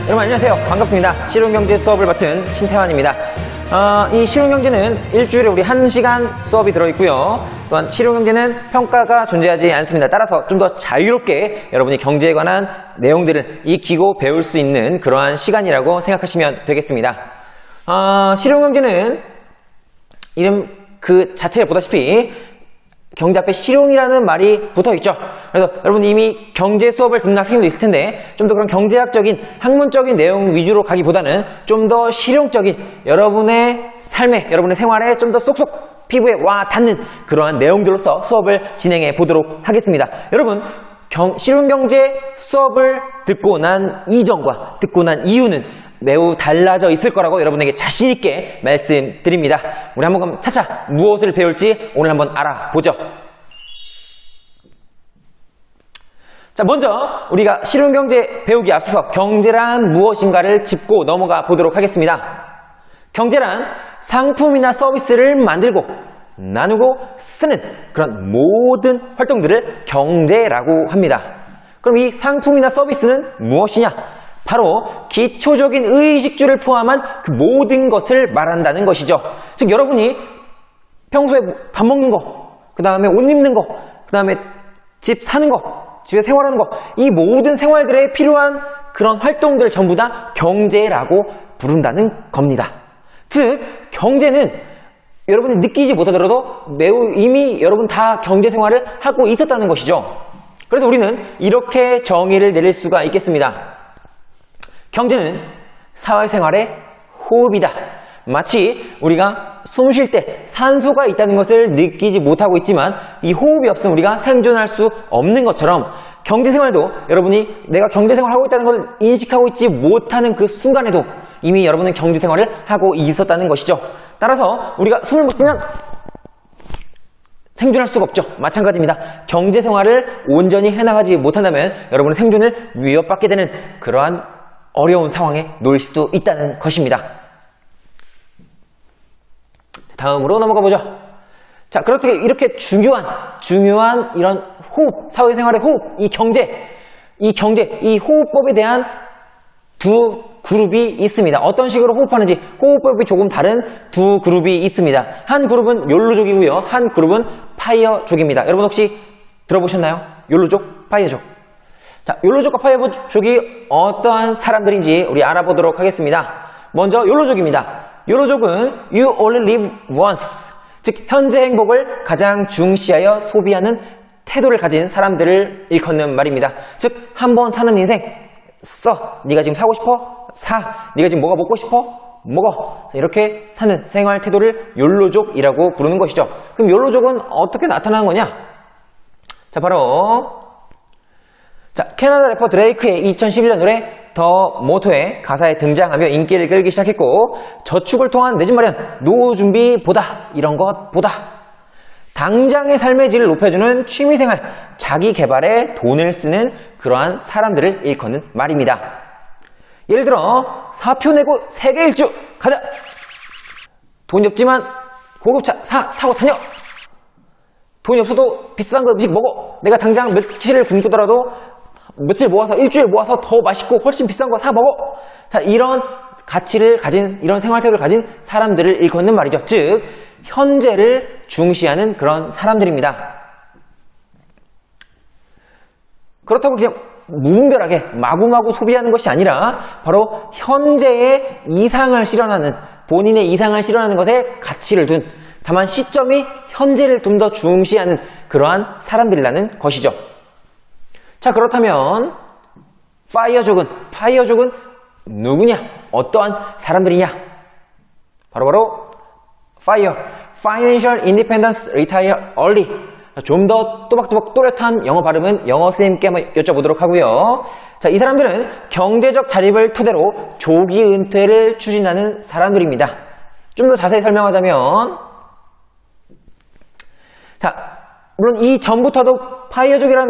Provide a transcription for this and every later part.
여러분 안녕하세요. 반갑습니다. 실용경제 수업을 맡은 신태환입니다. 이 실용경제는 일주일에 우리 1시간 수업이 들어있고요. 또한 실용경제는 평가가 존재하지 않습니다. 따라서 좀 더 자유롭게 여러분이 경제에 관한 내용들을 익히고 배울 수 있는 그러한 시간이라고 생각하시면 되겠습니다. 실용경제는 이름 그 자체에 보다시피 경제 앞에 실용이라는 말이 붙어있죠. 그래서 여러분 이미 경제 수업을 듣는 학생도 있을 텐데 좀 더 그런 경제학적인 학문적인 내용 위주로 가기보다는 좀 더 실용적인 여러분의 삶에 여러분의 생활에 좀 더 쏙쏙 피부에 와 닿는 그러한 내용들로서 수업을 진행해 보도록 하겠습니다. 여러분 실용경제 수업을 듣고 난 이전과 듣고 난 이후는 매우 달라져 있을 거라고 여러분에게 자신있게 말씀드립니다. 우리 한번 그럼 차차 무엇을 배울지 오늘 한번 알아보죠. 자, 먼저 우리가 실용경제 배우기 앞서서 경제란 무엇인가를 짚고 넘어가 보도록 하겠습니다. 경제란 상품이나 서비스를 만들고 나누고 쓰는 그런 모든 활동들을 경제라고 합니다. 그럼 이 상품이나 서비스는 무엇이냐? 바로 기초적인 의식주를 포함한 그 모든 것을 말한다는 것이죠. 즉 여러분이 평소에 밥 먹는 거, 그 다음에 옷 입는 거, 그 다음에 집 사는 거, 집에 생활하는 거, 이 모든 생활들에 필요한 그런 활동들을 전부 다 경제라고 부른다는 겁니다. 즉 경제는 여러분이 느끼지 못하더라도 매우 이미 여러분 다 경제 생활을 하고 있었다는 것이죠. 그래서 우리는 이렇게 정의를 내릴 수가 있겠습니다. 경제는 사회생활의 호흡이다. 마치 우리가 숨 쉴 때 산소가 있다는 것을 느끼지 못하고 있지만 이 호흡이 없으면 우리가 생존할 수 없는 것처럼 경제생활도 여러분이 내가 경제생활을 하고 있다는 것을 인식하고 있지 못하는 그 순간에도 이미 여러분은 경제생활을 하고 있었다는 것이죠. 따라서 우리가 숨을 못 쉬면 생존할 수가 없죠. 마찬가지입니다. 경제생활을 온전히 해나가지 못한다면 여러분의 생존을 위협받게 되는 그러한 어려운 상황에 놓일 수도 있다는 것입니다. 다음으로 넘어가 보죠. 자, 그렇게 이렇게 중요한 이런 호흡, 사회생활의 호흡, 이 호흡법에 대한 두 그룹이 있습니다. 어떤 식으로 호흡하는지 호흡법이 조금 다른 두 그룹이 있습니다. 한 그룹은 욜로족이고요. 한 그룹은 파이어족입니다. 여러분 혹시 들어보셨나요? 욜로족, 파이어족. 자, 욜로족과 파이어족이 어떠한 사람들인지 우리 알아보도록 하겠습니다. 먼저 욜로족입니다. 욜로족은 You only live once, 즉 현재 행복을 가장 중시하여 소비하는 태도를 가진 사람들을 일컫는 말입니다. 즉 한 번 사는 인생 써. 네가 지금 사고 싶어? 사. 네가 지금 뭐가 먹고 싶어? 먹어. 이렇게 사는 생활 태도를 욜로족이라고 부르는 것이죠. 그럼 욜로족은 어떻게 나타나는 거냐? 자, 바로 캐나다 래퍼 드레이크의 2011년 노래 더 모토의 가사에 등장하며 인기를 끌기 시작했고, 저축을 통한 내 집 마련, 노후 준비보다 이런 것보다 당장의 삶의 질을 높여주는 취미생활, 자기 개발에 돈을 쓰는 그러한 사람들을 일컫는 말입니다. 예를 들어 사표 내고 세계 일주 가자. 돈이 없지만 고급차 타고 다녀. 돈이 없어도 비싼 거 음식 먹어. 내가 당장 며칠을 굶고더라도 며칠 모아서 일주일 모아서 더 맛있고 훨씬 비싼 거 사 먹어. 자, 이런 가치를 가진, 이런 생활태도를 가진 사람들을 일컫는 말이죠. 즉 현재를 중시하는 그런 사람들입니다. 그렇다고 그냥 무분별하게 마구마구 소비하는 것이 아니라 바로 현재의 이상을 실현하는, 본인의 이상을 실현하는 것에 가치를 둔, 다만 시점이 현재를 좀 더 중시하는 그러한 사람들이라는 것이죠. 자, 그렇다면 파이어족은 누구냐? 어떠한 사람들이냐? 바로 Financial Independence Retire Early. 좀 더 또박또박 또렷한 영어 발음은 영어 선생님께 한번 여쭤보도록 하고요. 자, 이 사람들은 경제적 자립을 토대로 조기 은퇴를 추진하는 사람들입니다. 좀 더 자세히 설명하자면, 자, 물론 이 전부터도 파이어족이란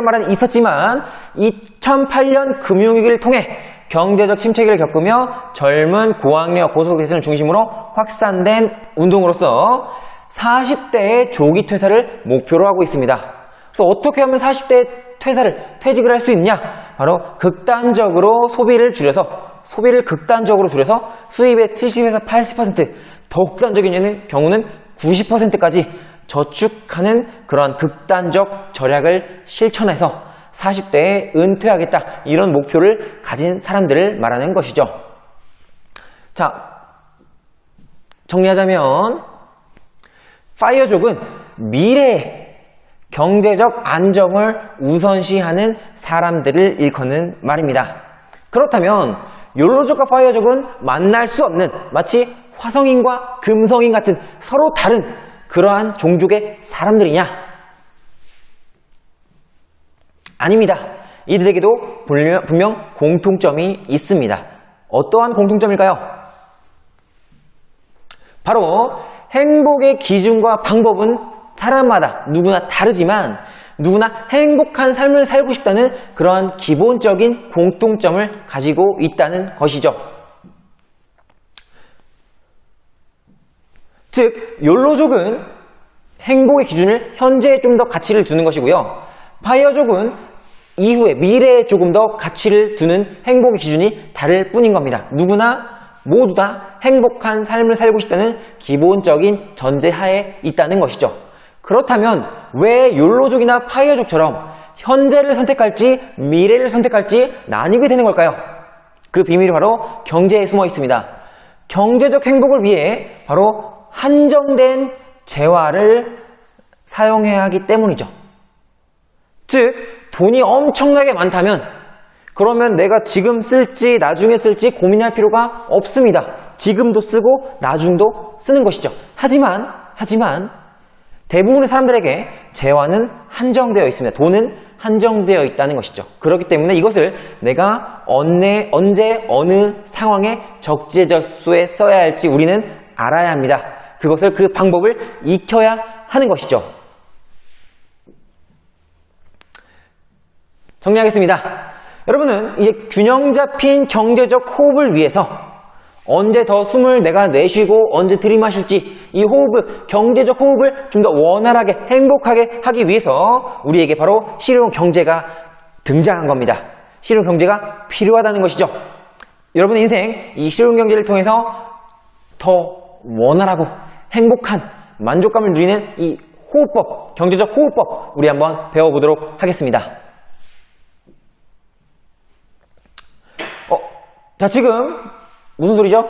말은 있었지만 2008년 금융위기를 통해 경제적 침체기를 겪으며 젊은 고학력 고소득층을 중심으로 확산된 운동으로서 40대의 조기 퇴사를 목표로 하고 있습니다. 그래서 어떻게 하면 40대에 퇴직을 할 수 있냐? 바로 극단적으로 소비를 극단적으로 줄여서 수입의 70에서 80%, 더 극단적인 경우는 90%까지 저축하는 그런 극단적 절약을 실천해서 40대에 은퇴하겠다, 이런 목표를 가진 사람들을 말하는 것이죠. 자, 정리하자면 파이어족은 미래의 경제적 안정을 우선시하는 사람들을 일컫는 말입니다. 그렇다면 욜로족과 파이어족은 만날 수 없는, 마치 화성인과 금성인 같은 서로 다른 그러한 종족의 사람들이냐? 아닙니다. 이들에게도 분명 공통점이 있습니다. 어떠한 공통점일까요? 바로 행복의 기준과 방법은 사람마다 누구나 다르지만 누구나 행복한 삶을 살고 싶다는 그러한 기본적인 공통점을 가지고 있다는 것이죠. 즉, 욜로족은 행복의 기준을 현재에 좀 더 가치를 두는 것이고요. 파이어족은 이후에, 미래에 조금 더 가치를 두는 행복의 기준이 다를 뿐인 겁니다. 누구나 모두 다 행복한 삶을 살고 싶다는 기본적인 전제하에 있다는 것이죠. 그렇다면 왜 욜로족이나 파이어족처럼 현재를 선택할지 미래를 선택할지 나뉘게 되는 걸까요? 그 비밀이 바로 경제에 숨어 있습니다. 경제적 행복을 위해 바로 한정된 재화를 사용해야 하기 때문이죠. 즉, 돈이 엄청나게 많다면 그러면 내가 지금 쓸지 나중에 쓸지 고민할 필요가 없습니다. 지금도 쓰고 나중도 쓰는 것이죠. 하지만 대부분의 사람들에게 재화는 한정되어 있습니다. 돈은 한정되어 있다는 것이죠. 그렇기 때문에 이것을 내가 언제 어느 상황에 적재적소에 써야 할지 우리는 알아야 합니다. 그것을, 그 방법을 익혀야 하는 것이죠. 정리하겠습니다. 여러분은 이제 균형 잡힌 경제적 호흡을 위해서 언제 더 숨을 내가 내쉬고 언제 들이마실지, 이 호흡을, 경제적 호흡을 좀 더 원활하게 행복하게 하기 위해서 우리에게 바로 실용 경제가 등장한 겁니다. 실용 경제가 필요하다는 것이죠. 여러분의 인생, 이 실용 경제를 통해서 더 원활하고 행복한 만족감을 누리는 이 호흡법, 경제적 호흡법, 우리 한번 배워보도록 하겠습니다. 자, 지금 무슨 소리죠?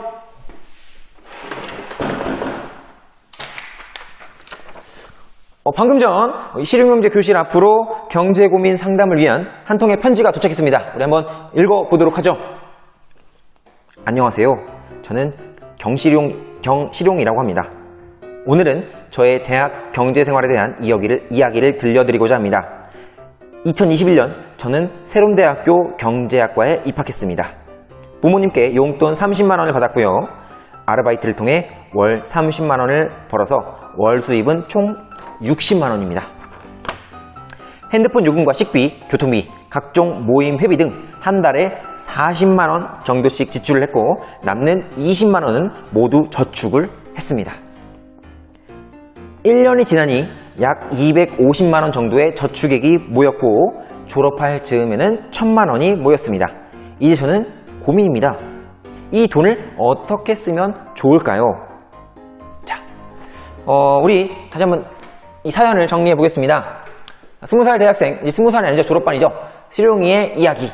방금 전 실용경제 교실 앞으로 경제 고민 상담을 위한 한 통의 편지가 도착했습니다. 우리 한번 읽어보도록 하죠. 안녕하세요. 저는 경실용이라고 합니다. 오늘은 저의 대학 경제생활에 대한 이야기를 들려드리고자 합니다. 2021년 저는 세론대학교 경제학과에 입학했습니다. 부모님께 용돈 30만원을 받았고요. 아르바이트를 통해 월 30만원을 벌어서 월 수입은 총 60만원입니다. 핸드폰 요금과 식비, 교통비, 각종 모임 회비 등 한 달에 40만원 정도씩 지출을 했고 남는 20만원은 모두 저축을 했습니다. 1년이 지나니 약 250만원 정도의 저축액이 모였고 졸업할 즈음에는 1000만원이 모였습니다. 이제 저는 고민입니다. 이 돈을 어떻게 쓰면 좋을까요? 자, 우리 다시 한번 이 사연을 정리해 보겠습니다. 20살 대학생, 20살이 아니죠. 졸업반이죠. 실용이의 이야기.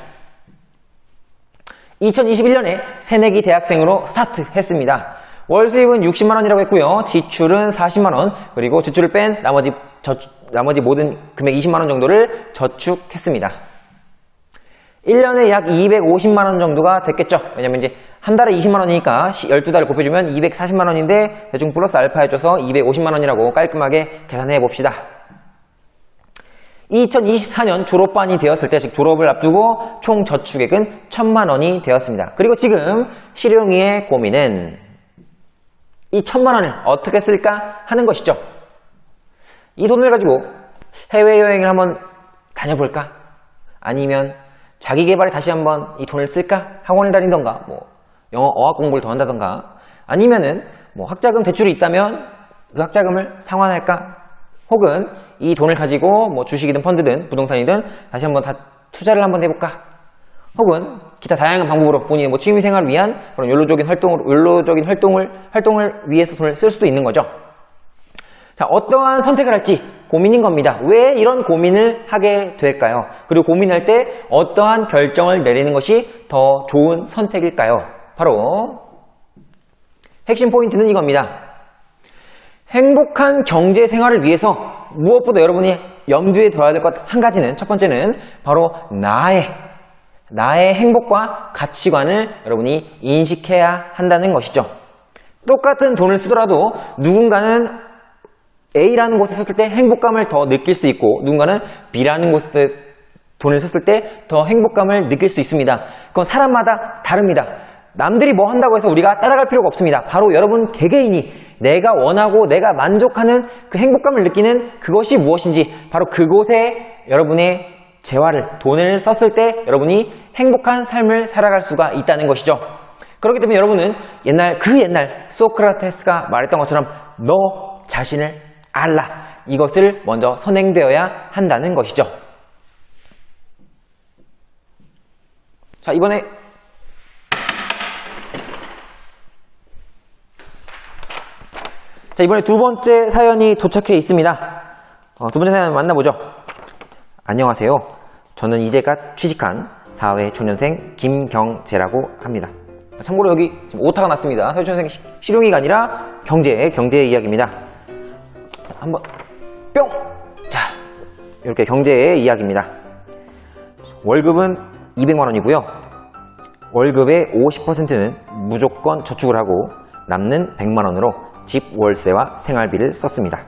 2021년에 새내기 대학생으로 스타트했습니다. 월 수입은 60만원이라고 했고요. 지출은 40만원, 그리고 지출을 뺀 나머지 모든 금액 20만원 정도를 저축했습니다. 1년에 약 250만원 정도가 됐겠죠. 왜냐면 이제 한 달에 20만원이니까 12달을 곱해주면 240만원인데 대충 플러스 알파 해줘서 250만원이라고 깔끔하게 계산해 봅시다. 2024년 졸업반이 되었을 때, 즉 졸업을 앞두고 총 저축액은 1000만원이 되었습니다. 그리고 지금 실용이의 고민은 이 1000만원을 어떻게 쓸까 하는 것이죠. 이 돈을 가지고 해외여행을 한번 다녀볼까? 아니면 자기 개발에 다시 한번 이 돈을 쓸까? 학원을 다니던가, 영어, 어학 공부를 더 한다던가, 아니면은 학자금 대출이 있다면 그 학자금을 상환할까? 혹은 이 돈을 가지고 뭐 주식이든 펀드든 부동산이든 다시 한번 다 투자를 한번 해볼까? 혹은 기타 다양한 방법으로 본인의 뭐 취미생활을 위한 그런 욜로적인 활동을 위해서 돈을 쓸 수도 있는 거죠. 자, 어떠한 선택을 할지 고민인 겁니다. 왜 이런 고민을 하게 될까요? 그리고 고민할 때 어떠한 결정을 내리는 것이 더 좋은 선택일까요? 바로 핵심 포인트는 이겁니다. 행복한 경제 생활을 위해서 무엇보다 여러분이 염두에 둬야 될 것 한 가지는, 첫 번째는 바로 나의 행복과 가치관을 여러분이 인식해야 한다는 것이죠. 똑같은 돈을 쓰더라도 누군가는 A라는 곳에 썼을 때 행복감을 더 느낄 수 있고 누군가는 B라는 곳에 돈을 썼을 때 더 행복감을 느낄 수 있습니다. 그건 사람마다 다릅니다. 남들이 뭐 한다고 해서 우리가 따라갈 필요가 없습니다. 바로 여러분 개개인이 내가 원하고 내가 만족하는 그 행복감을 느끼는 그것이 무엇인지 바로 그곳에 여러분의 재화를, 돈을 썼을 때 여러분이 행복한 삶을 살아갈 수가 있다는 것이죠. 그렇기 때문에 여러분은 옛날 소크라테스가 말했던 것처럼 너 자신을 알라. 이것을 먼저 선행되어야 한다는 것이죠. 자, 이번에 두 번째 사연이 도착해 있습니다. 두 번째 사연 만나보죠. 안녕하세요. 저는 이제가 취직한 사회초년생 김경재라고 합니다. 참고로 여기 지금 오타가 났습니다. 사회초년생 실용이가 아니라 경제의 이야기입니다. 한번 뿅! 자, 이렇게 경제의 이야기입니다. 월급은 200만원이고요. 월급의 50%는 무조건 저축을 하고 남는 100만원으로 집 월세와 생활비를 썼습니다.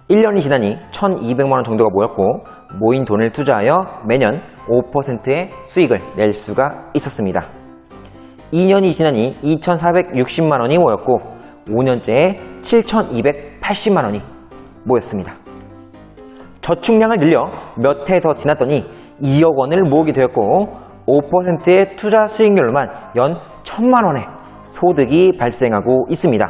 1년이 지나니 1200만원 정도가 모였고 모인 돈을 투자하여 매년 5%의 수익을 낼 수가 있었습니다. 2년이 지나니 2460만원이 모였고 5년째에 7280만원이 모였습니다. 저축량을 늘려 몇 해 더 지났더니 2억 원을 모으게 되었고 5%의 투자 수익률로만 연 1000만원의 소득이 발생하고 있습니다.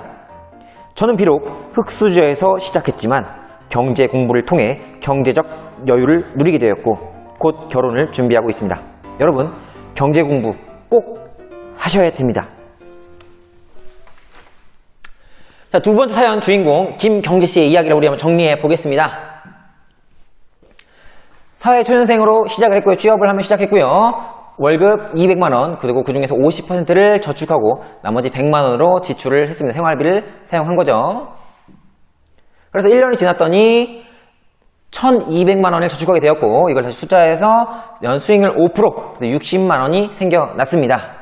저는 비록 흙수저에서 시작했지만 경제 공부를 통해 경제적 여유를 누리게 되었고 곧 결혼을 준비하고 있습니다. 여러분, 경제 공부 꼭 하셔야 됩니다. 자, 두 번째 사연 주인공 김경재 씨의 이야기를 우리 한번 정리해 보겠습니다. 사회초년생으로 시작을 했고요. 취업을 하면 시작했고요. 월급 200만원, 그리고 그 중에서 50%를 저축하고 나머지 100만원으로 지출을 했습니다. 생활비를 사용한 거죠. 그래서 1년이 지났더니 1200만원을 저축하게 되었고 이걸 다시 투자해서 연 수익률 5%, 60만원이 생겨났습니다.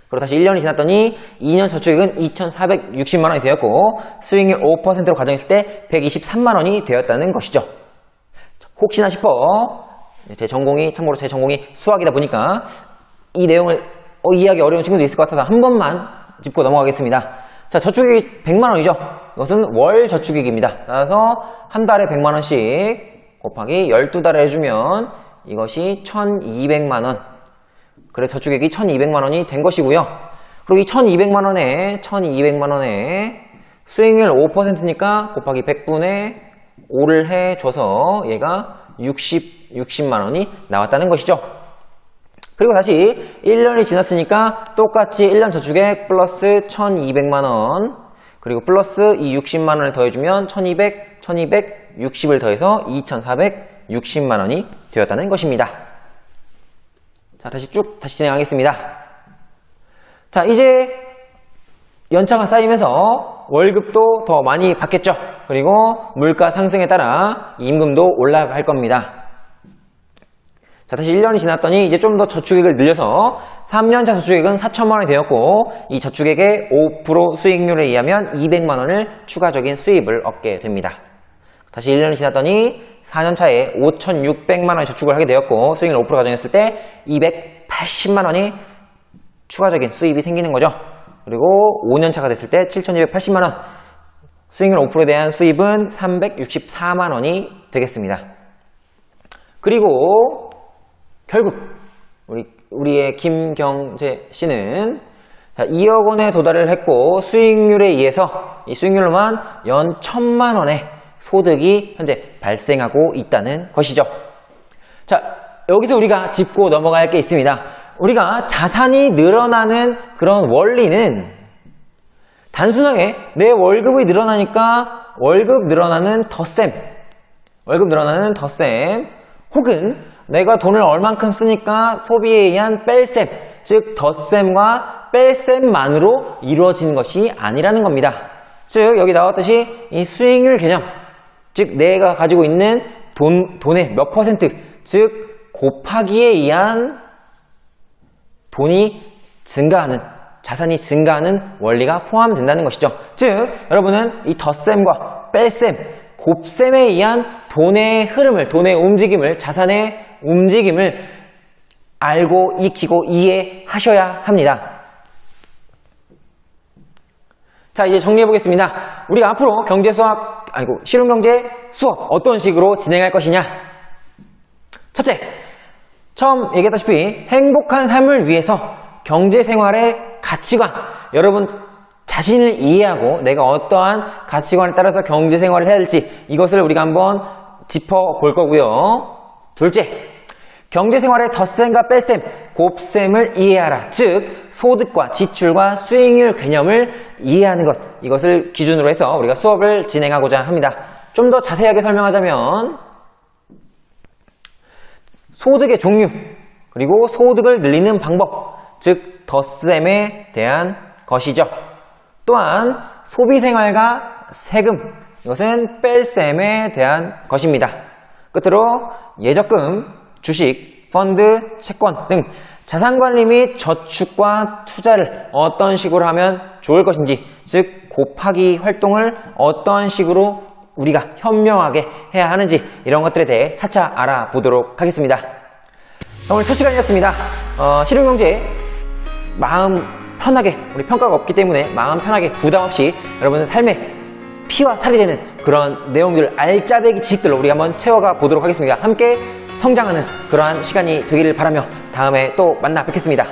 그리고 다시 1년이 지났더니 2년 저축액은 2460만원이 되었고 수익률 5%로 가정했을 때 123만원이 되었다는 것이죠. 혹시나 싶어 참고로 제 전공이 수학이다 보니까 이 내용을 이해하기 어려운 친구도 있을 것 같아서 한 번만 짚고 넘어가겠습니다. 자, 저축액이 100만원이죠. 이것은 월 저축액입니다. 따라서 한 달에 100만원씩 곱하기 12달에 해주면 이것이 1200만원. 그래서 저축액이 1200만원이 된 것이고요. 그리고 이 1200만원에 수익률 5%니까 곱하기 100분의 5를 해줘서 얘가 60만원이 나왔다는 것이죠. 그리고 다시 1년이 지났으니까 똑같이 1년 저축액 플러스 1200만원 그리고 플러스 이 60만원을 더해주면 1260을 더해서 2460만원이 되었다는 것입니다. 자, 다시 진행하겠습니다. 자, 이제 연차가 쌓이면서 월급도 더 많이 받겠죠. 그리고 물가 상승에 따라 임금도 올라갈 겁니다. 자, 다시 1년이 지났더니 이제 좀 더 저축액을 늘려서 3년차 저축액은 4천만원이 되었고 이 저축액의 5% 수익률에 의하면 200만원을 추가적인 수입을 얻게 됩니다. 다시 1년이 지났더니 4년차에 5,600만원의 저축을 하게 되었고 수익률 5% 가정했을 때 280만원이 추가적인 수입이 생기는 거죠. 그리고 5년차가 됐을 때 7,280만원, 수익률 5%에 대한 수입은 364만원이 되겠습니다. 그리고 결국 우리의 김경재 씨는 2억 원에 도달을 했고 수익률에 의해서 이 수익률로만 연 1000만원의 소득이 현재 발생하고 있다는 것이죠. 자, 여기서 우리가 짚고 넘어가야 할 게 있습니다. 우리가 자산이 늘어나는 그런 원리는 단순하게 내 월급이 늘어나니까 월급 늘어나는 덧셈, 혹은 내가 돈을 얼만큼 쓰니까 소비에 의한 뺄셈, 즉 덧셈과 뺄셈만으로 이루어지는 것이 아니라는 겁니다. 즉 여기 나왔듯이 이 수익률 개념, 즉 내가 가지고 있는 돈의 몇 퍼센트, 즉 곱하기에 의한 돈이 증가하는, 자산이 증가하는 원리가 포함된다는 것이죠. 즉 여러분은 이 덧셈과 뺄셈, 곱셈에 의한 돈의 흐름을, 돈의 움직임을, 자산의 움직임을 알고 익히고 이해하셔야 합니다. 자, 이제 정리해 보겠습니다. 우리가 앞으로 실용경제 수업 어떤 식으로 진행할 것이냐. 첫째, 처음 얘기했다시피 행복한 삶을 위해서 경제생활의 가치관, 여러분 자신을 이해하고 내가 어떠한 가치관에 따라서 경제생활을 해야 될지 이것을 우리가 한번 짚어볼 거고요. 둘째, 경제생활의 덧셈과 뺄셈, 곱셈을 이해하라. 즉 소득과 지출과 수익률 개념을 이해하는 것, 이것을 기준으로 해서 우리가 수업을 진행하고자 합니다. 좀 더 자세하게 설명하자면 소득의 종류, 그리고 소득을 늘리는 방법, 즉 덧셈에 대한 것이죠. 또한 소비생활과 세금, 이것은 뺄셈에 대한 것입니다. 끝으로 예적금, 주식, 펀드, 채권 등 자산관리 및 저축과 투자를 어떤 식으로 하면 좋을 것인지, 즉 곱하기 활동을 어떤 식으로 우리가 현명하게 해야 하는지, 이런 것들에 대해 차차 알아보도록 하겠습니다. 오늘 첫 시간이었습니다. 실용경제 마음 편하게, 우리 평가가 없기 때문에 마음 편하게 부담 없이 여러분의 삶의 피와 살이 되는 그런 내용들, 알짜배기 지식들로 우리가 한번 채워가 보도록 하겠습니다. 함께 성장하는 그러한 시간이 되기를 바라며 다음에 또 만나 뵙겠습니다.